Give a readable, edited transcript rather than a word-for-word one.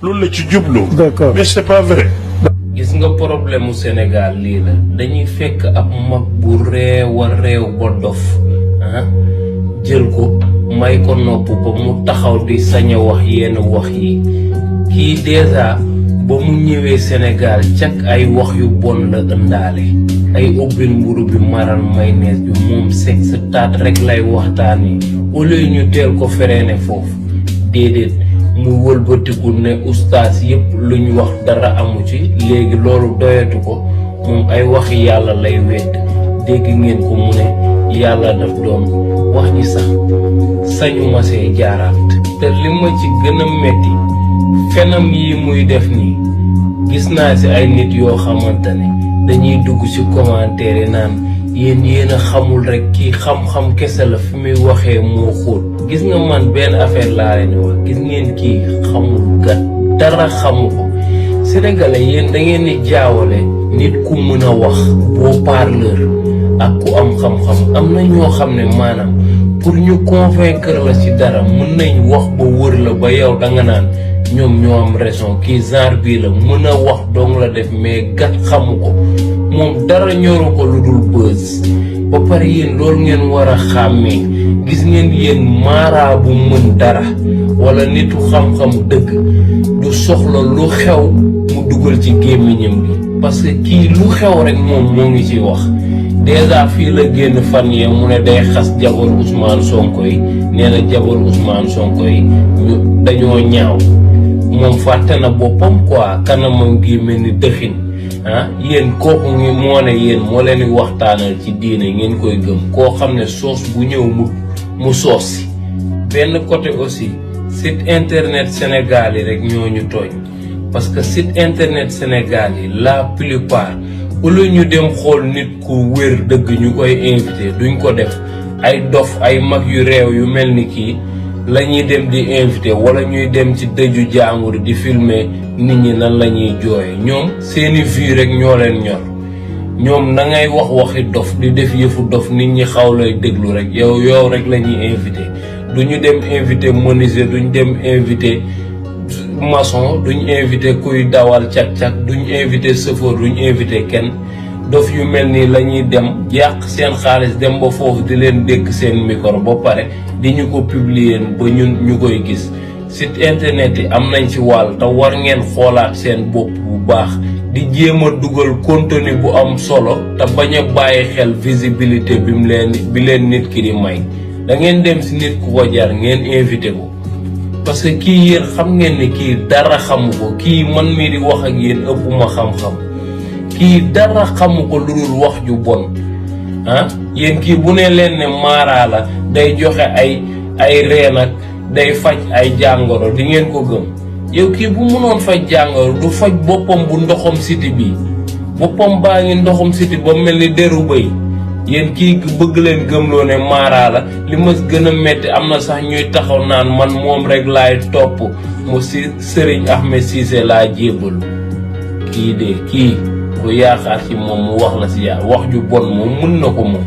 loolu la ci jublu. D'accord. Mais c'est pas vrai. gis nga problème mu Sénégal lii la dañuy fekk ab mag bu réew ba dof jël ko may ko nopp ba mu taxaw di sañ a wax yenn wax yi kii déjà ba mu ñëwee Sénégal cak ay wax yu bon la ëndaale ay ubbil mburu bi maral mayonnaise bi moom sexe taat rek lay waxtaani au lieu ñu teel ko freiné foofu déedéet mu wëlbatiku ne ustaas yépp lu ñu wax dara amu ci léegi loolu doyatu ko moom ay waxi yàlla lay wedd dégg ngeen ko mu ne yàlla daf doon wax ji sax sañu ma see jaaraat te li ma ci gën a metti fenam yi muy def nii gis naa ci ay nit yoo xamante ne dañuy dugg ci commentaire yi naan yéen a xamul rek kii xam-xam kese la fi muy waxee moo xóot gis nga man benn affaire laa leen wax gis ngeen kii xamul gat dara xamu ko sénégalais yéen da ngeen di jaawale nit ku mën a wax beau parleur ak ku am xam-xam am na ñoo xam ne maanaam pour ñu convaincre la ci dara mën nañ wax ba wër la ba yow da nga naan ñoom ñoo am raison kii genre bii la mën a wax dong la def mais gat xamu ko moom dara ñoru ko lu dul buzz ba pare yéen loolu ngeen war a xàmmee gis ngeen yéen maaraa bu mën dara wala nitu xam-xam dëgg du soxla lu xew mu dugal ci gémmiñam bi parce que kii lu xew rek moom moo ngi ci wax déjà fii la génn fan yee mu ne day xas jabar Ousmane Sonko yi nee na jabar Ousmane Sonko yi ñu dañoo ñaaw moom fàtte na boppam quoi kanamam gi mel ni dëxin yéen kooku ngi moo ne yéen moo leen di waxtaanal ci diine ngeen koy gëm koo xam ne soos bu ñëw mu soos si benn côté aussi site internet Sénégal yi rek ñoo ñu tooñ parce que site internet Sénégal yi la plupart au lieu ñu dem xool nit ku wér dëgg ñu koy invité duñ ko def ay dof ay mag yu réew yu mel ni kii la ñuy dem di invité wala ñuy dem ci dëju jaambur di filmer nit ñi nan la ñuy jooye ñoom seeni vie rek ñoo leen ñor ñoom na ngay waxi dof di def yëfu dof nit ñi xaw lay déglu rek yow rek la ñuy invité duñu dem invité menuisier duñ dem invité maçon duñ invité kuy dawal cak-cak duñ invité chauffeur duñ invité kenn dof yu mel nii la ñuy dem yàq seen xaalis dem ba foofu di leen dékk seen micro ba pare di ñu ko publier ba ñun ñu koy gis site internet yi am nañ ci wàll te war ngeen xoolaat seen bopp bu baax di jéem a dugal contenu bu am solo te bañ a bàyyi xel visibilité bi leen nit ki di may da ngeen dem si nit ku ko jar ngeen invité ko parce que kii yéen xam ngeen ni kii dara xamu ko kii man mii di wax ak yéen ëpp ma xam-xam kii dara xamu ko lu dul wax ju bon yéen kii bu ne leen ne maaraa la day joxe ay reen ak day faj ay jàngoro di ngeen ko gëm yow kii bu mënoon faj jàngoro du faj boppam bu ndoxam siti bi boppam baa ngi ndoxam siti ba mel ni deru bëy yéen kii bëgg leen gëmloo ne maaraa la li ma gën a metti am na sax ñuy taxaw naan man moom rek laay topp mu si Cheikh Ahmed Cissé laa jébbalu kii de kii ku yaakaar ci moom mu wax la si yaa wax ju bon moom mën na ko moom